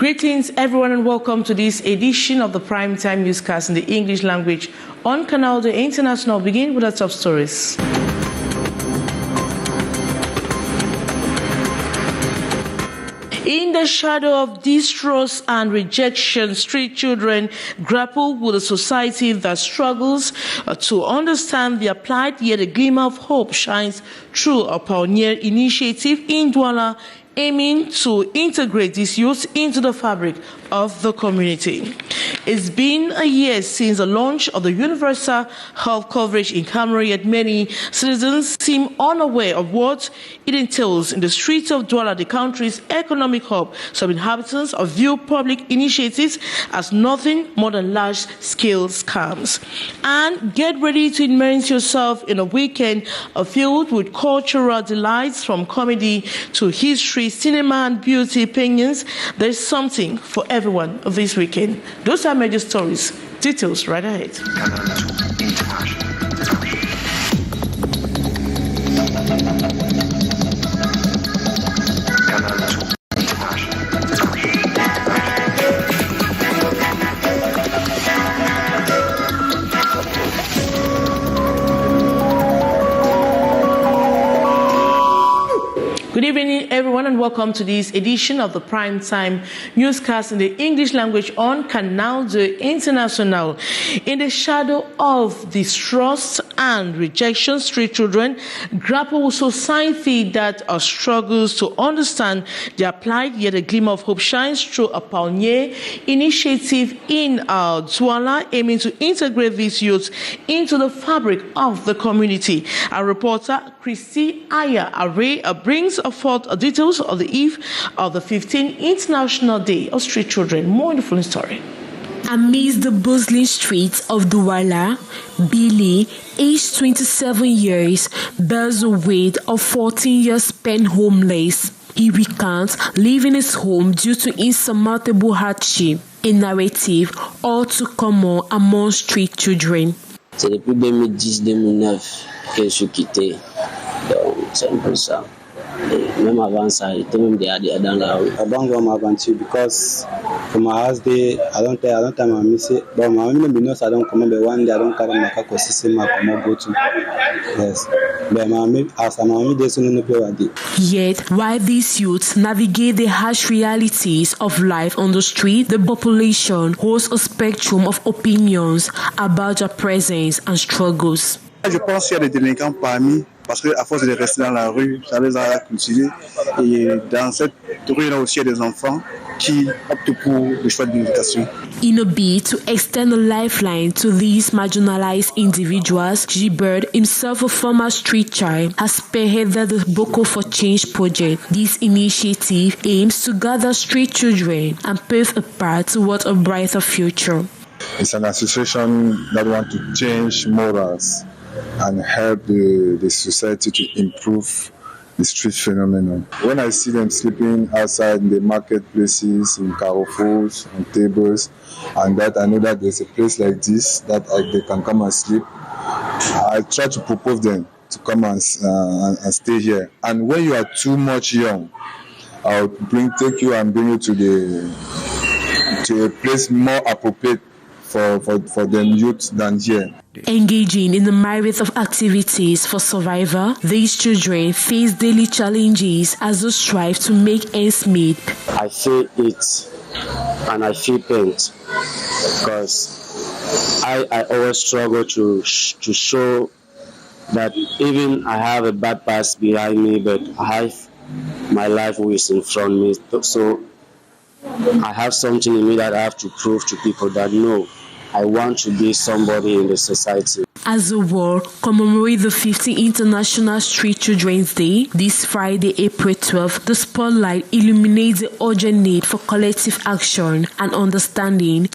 Greetings everyone and welcome to this edition of the Primetime Newscast in the English language on Canal the International. Begin with our top stories. In the shadow of distrust and rejection, street children grapple with a society that struggles to understand their plight, yet a glimmer of hope shines through a pioneer initiative in Douala aiming to integrate these youth into the fabric of the community. It's been a year since the launch of the universal health coverage in Cameroon, yet many citizens seem unaware of what it entails in the streets of Douala, the country's economic hub. Some inhabitants view public initiatives as nothing more than large-scale scams. And get ready to immerse yourself in a weekend filled with cultural delights, from comedy to history, cinema and beauty opinions. There's something for everyone this weekend. Those are major stories. Details right ahead. Good evening, everyone, and welcome to this edition of the Primetime Newscast in the English language on Canal the International. In the shadow of distrust and rejection, street children grapple with society that struggles to understand their plight, yet a glimmer of hope shines through a pioneer initiative in Douala aiming to integrate these youths into the fabric of the community. Our reporter, Christy Aya Array, brings forth details of the eve of the 15th International Day of Street Children. More in the following story. Amidst the bustling streets of Douala, Billy, aged 27 years, bears the weight of 14 years spent homeless. He recounts leaving his home due to insurmountable hardship, a narrative all too common among street children. C'est depuis 2010-2009 que je suis quitté, donc c'est un peu ça. Et même avant ça, j'étais même déjà dans la rue. I don't go my aventure because for my house day, I don't tell my miss it. But my mom knows I don't come, but one day I don't carry my car because system I come go to. Yes. But my mom, as my mom, they soon no pay what. Yet, while these youths navigate the harsh realities of life on the street, the population holds a spectrum of opinions about their presence and struggles. Je pense qu'il y a des délinquants parmi, parce qu'à force de rester dans la rue, ça les a cultivés. Et dans cette rue, il y a aussi des enfants qui optent pour le choix de l'éducation. In a bid to extend a lifeline to these marginalized individuals, Gilbert, himself a former street child, has spearheaded the Boko for Change project. This initiative aims to gather street children and pave a path toward a brighter future. It's an association that wants to change morals and help the society to improve the street phenomenon. When I see them sleeping outside in the marketplaces, in carrefours, on tables, and that I know that there's a place like this that they can come and sleep, I try to propose them to come and stay here. And when you are too much young, I'll take you and bring you to a place more appropriate for the youth than here. Engaging in a myriad of activities for survival, these children face daily challenges as they strive to make ends meet. I feel it and I feel pain because I always struggle to show that even I have a bad past behind me, but I have my life is in front of me. So I have something in me that I have to prove to people that no, I want to be somebody in the society. As the world commemorates the 15th International Street Children's Day, this Friday, April 12th, the spotlight illuminates the urgent need for collective action and understanding.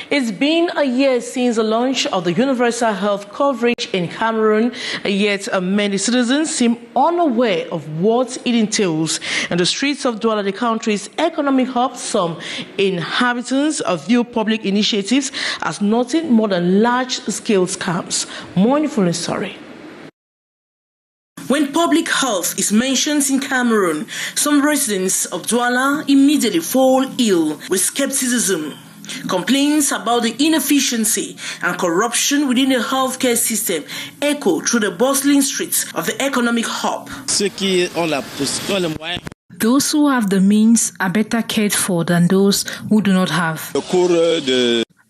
It's been a year since the launch of the universal health coverage in Cameroon, yet many citizens seem unaware of what it entails. In the streets of Douala, the country's economic hub, some inhabitants view public initiatives as nothing more than large-scale scams. More in the following story. When public health is mentioned in Cameroon, some residents of Douala immediately fall ill with skepticism. Complaints about the inefficiency and corruption within the healthcare system echo through the bustling streets of the economic hub. Those who have the means are better cared for than those who do not have.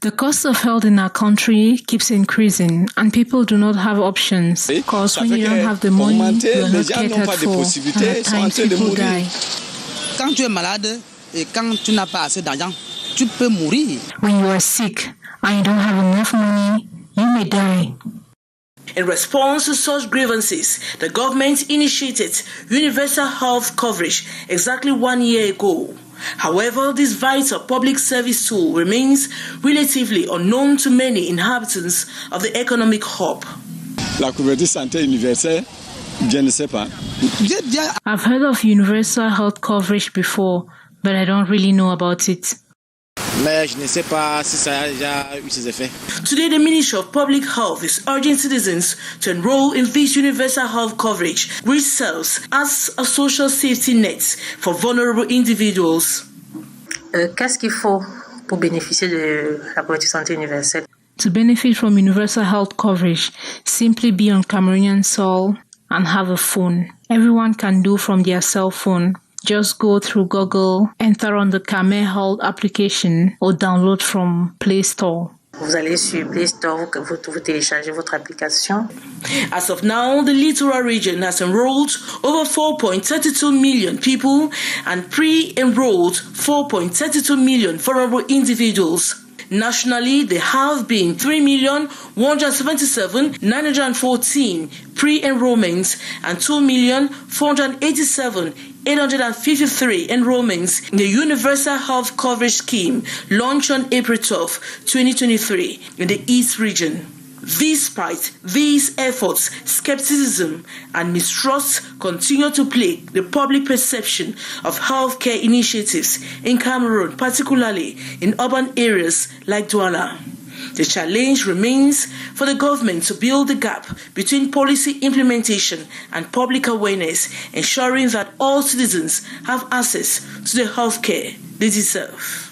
The cost of health in our country keeps increasing and people do not have options because when you don't have the money, you are not catered for and at times people die. When you are sick and you don't have enough money, you may die. In response to such grievances, the government initiated universal health coverage exactly 1 year ago. However, this vital public service tool remains relatively unknown to many inhabitants of the economic hub. I've heard of universal health coverage before, but I don't really know about it. Today, the Ministry of Public Health is urging citizens to enroll in this universal health coverage, which serves as a social safety net for vulnerable individuals. Qu'est-ce qu'il faut pour bénéficier de la couverture santé universelle? To benefit from universal health coverage, simply be on Cameroonian soil and have a phone. Everyone can do from their cell phone. Just go through Google, enter on the Camel Health application or download from Play Store. Vous allez sur Play Store, vous téléchargez votre application. As of now, the littoral region has enrolled over 4.32 million people and pre-enrolled 4.32 million vulnerable individuals. Nationally, there have been 3,177,914 pre-enrollments and 2,487,853 enrollments in the Universal Health Coverage Scheme launched on April 12, 2023 in the East region. Despite these efforts, skepticism and mistrust continue to plague the public perception of healthcare initiatives in Cameroon, particularly in urban areas like Douala. The challenge remains for the government to build the gap between policy implementation and public awareness, ensuring that all citizens have access to the healthcare they deserve.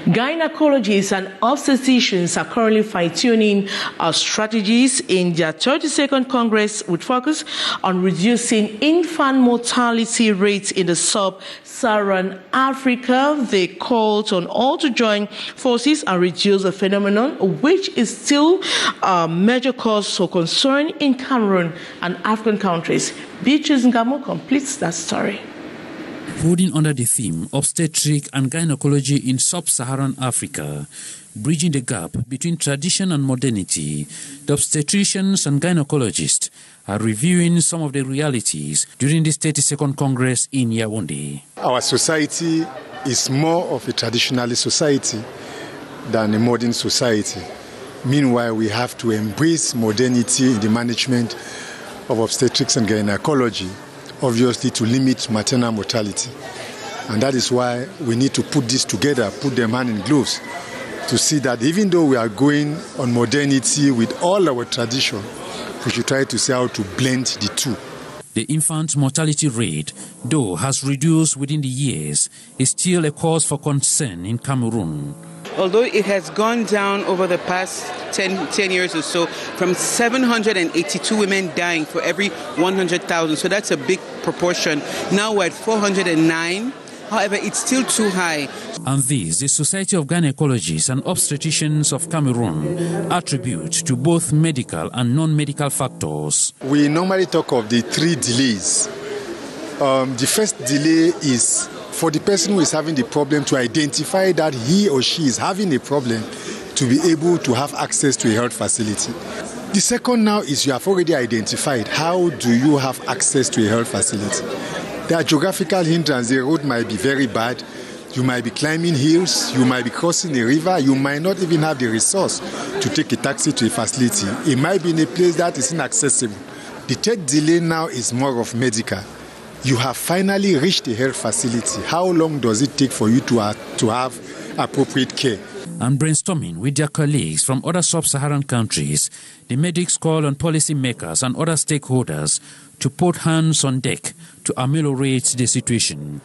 Gynecologists and obstetricians are currently fine-tuning our strategies in their 32nd Congress with focus on reducing infant mortality rates in the sub-Saharan Africa. They called on all to join forces and reduce the phenomenon, which is still a major cause for concern in Cameroon and African countries. Beatrice Ngamo completes that story. Holding under the theme Obstetric and Gynecology in Sub-Saharan Africa, bridging the gap between tradition and modernity, the obstetricians and gynecologists are reviewing some of the realities during this 32nd Congress in Yaoundé. Our society is more of a traditional society than a modern society. Meanwhile, we have to embrace modernity in the management of obstetrics and gynecology, obviously to limit maternal mortality. And that is why we need to put this together, put them hand in gloves, to see that even though we are going on modernity with all our tradition, we should try to see how to blend the two. The infant mortality rate, though has reduced within the years, is still a cause for concern in Cameroon. Although it has gone down over the past 10 years or so, from 782 women dying for every 100,000, so that's a big proportion. Now we're at 409. However, it's still too high. And this, the Society of Gynecologists and Obstetricians of Cameroon attribute to both medical and non-medical factors. We normally talk of the 3 delays. The first delay is for the person who is having the problem to identify that he or she is having a problem to be able to have access to a health facility. The second now is you have already identified how do you have access to a health facility. There are geographical hindrances. The road might be very bad. You might be climbing hills. You might be crossing a river. You might not even have the resource to take a taxi to a facility. It might be in a place that is inaccessible. The third delay now is more of medical. You have finally reached a health facility. How long does it take for you to have appropriate care? and brainstorming with their colleagues from other sub-Saharan countries, the medics call on policymakers and other stakeholders to put hands on deck to ameliorate the situation.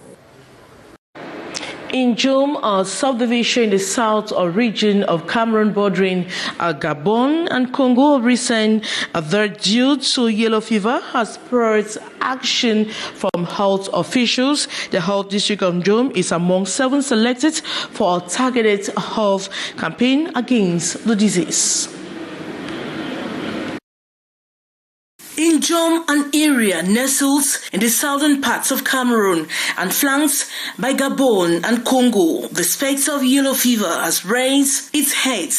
In Jom, a subdivision in the south or region of Cameroon bordering Gabon and Congo recent that due to yellow fever has spurred action from health officials. The health district of Jom is among 7 selected for a targeted health campaign against the disease. In Jom, an area nestled in the southern parts of Cameroon and flanked by Gabon and Congo, the spectre of yellow fever has raised its head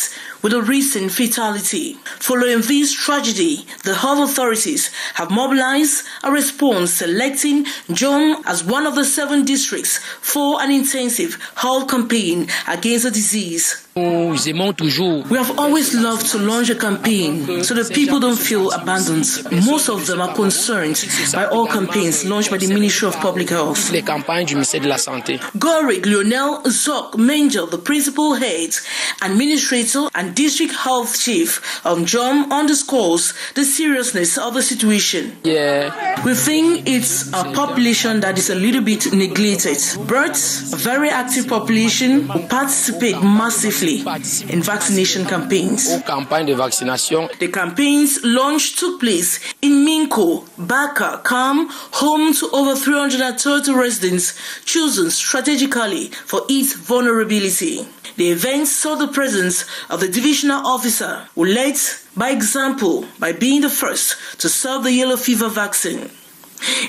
with a recent fatality. Following this tragedy, the health authorities have mobilized a response selecting Jom as one of the 7 districts for an intensive health campaign against the disease. We have always loved to launch a campaign so that people don't feel abandoned. Most of them are concerned by all campaigns launched by the Ministry of Public Health. Gorik Lionel Zok Mengel, the principal head, administrator and district health chief of Jom, underscores the seriousness of the situation. We think it's a population that is a little bit neglected, but a very active population who participate massively in vaccination campaigns. The campaigns launched took place in Minko, Baka, Kam, home to over 330 residents chosen strategically for its vulnerability. The event saw the presence of the divisional officer who led by example by being the first to serve the yellow fever vaccine.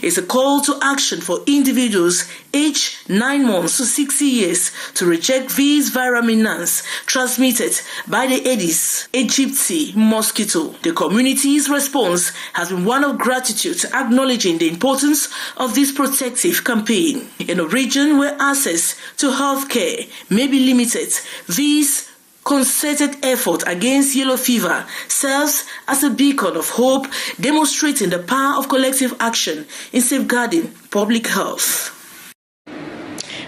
It's a call to action for individuals aged 9 months to 60 years to reject these viral menace transmitted by the Aedes aegypti mosquito. The community's response has been one of gratitude, acknowledging the importance of this protective campaign. In a region where access to healthcare may be limited, these concerted effort against yellow fever serves as a beacon of hope, demonstrating the power of collective action in safeguarding public health.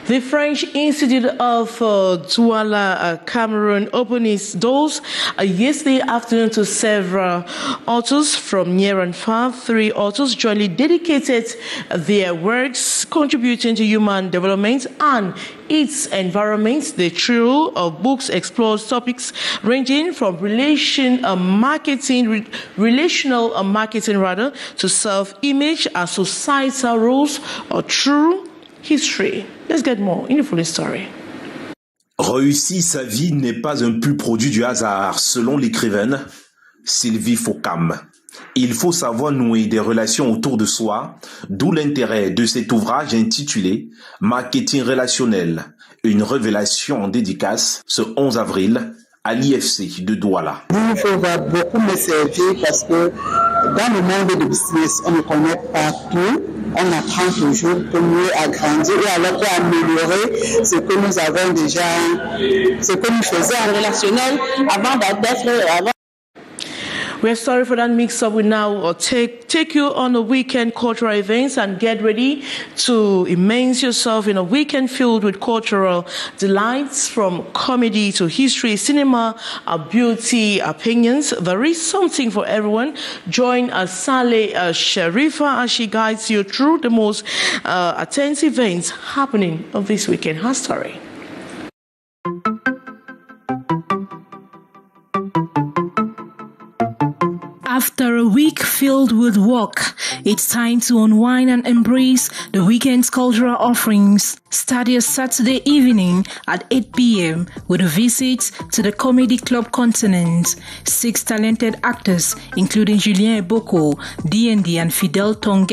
The French Institute of Douala, Cameroon, opened its doors yesterday afternoon to several authors from near and far. 3 authors jointly dedicated their works contributing to human development and its environment. The trio of books explores topics ranging from relational marketing to self-image and societal roles or true history. Let's get more in the full story. Réussir sa vie n'est pas un pur produit du hasard, selon l'écrivaine Sylvie Faucam. Il faut savoir nouer des relations autour de soi, d'où l'intérêt de cet ouvrage intitulé Marketing relationnel, une révélation en dédicace ce 11 avril à l'IFC de Douala. Il va beaucoup me servir parce que dans le monde de business, on ne connaît pas tout. On apprend toujours pour mieux agrandir et alors pour améliorer ce que nous avons déjà, ce que nous faisions en relationnel avant d'être. We're sorry for that mix-up. We now take you on a weekend cultural events and get ready to immerse yourself in a weekend filled with cultural delights from comedy to history, cinema, beauty, opinions. There is something for everyone. Join Saleh Sharifa as she guides you through the most attentive events happening on this weekend. Her story. After a week filled with work, it's time to unwind and embrace the weekend's cultural offerings. Start your Saturday evening at 8 p.m. with a visit to the Comedy Club Continent. 6 talented actors, including Julien Eboko, D&D and Fidel Tongue,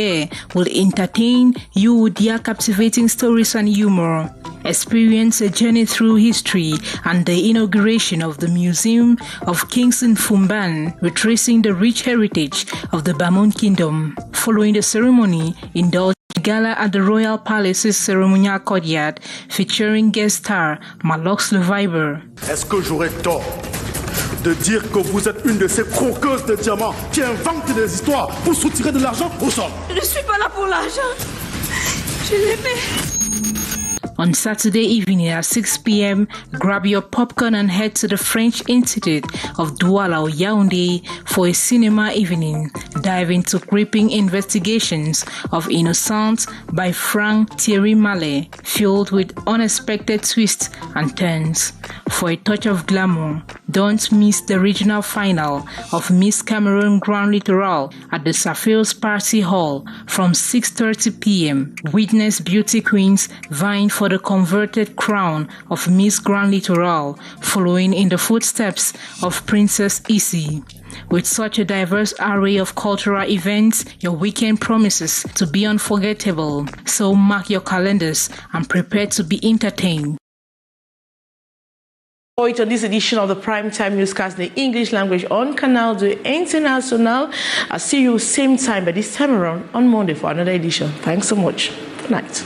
will entertain you with their captivating stories and humor. Experience a journey through history and the inauguration of the Museum of Kings in Fumban, retracing the rich heritage of the Bamon Kingdom. Following the ceremony, indulge gala at the Royal Palace's ceremonial courtyard, featuring guest star Malox le Viber. Est-ce que j'aurais tort de dire que vous êtes une de ces croqueuses de diamants qui inventent des histoires pour soutirer de l'argent aux hommes? Je ne suis pas là pour l'argent. Je l'aimais. On Saturday evening at 6 p.m., grab your popcorn and head to the French Institute of Douala or Yaoundé for a cinema evening. Dive into gripping investigations of Innocent by Frank Thierry Mallet, filled with unexpected twists and turns. For a touch of glamour, don't miss the regional final of Miss Cameroon Grand Littoral at the Safils Party Hall from 6:30 p.m. Witness beauty queens vying for the converted crown of Miss Grand Littoral, following in the footsteps of Princess Issy. With such a diverse array of cultural events, your weekend promises to be unforgettable. So mark your calendars and prepare to be entertained. On this edition of the Primetime Newscast in the English language on Canal International. I'll see you same time, but this time around on Monday for another edition. Thanks so much. Good night.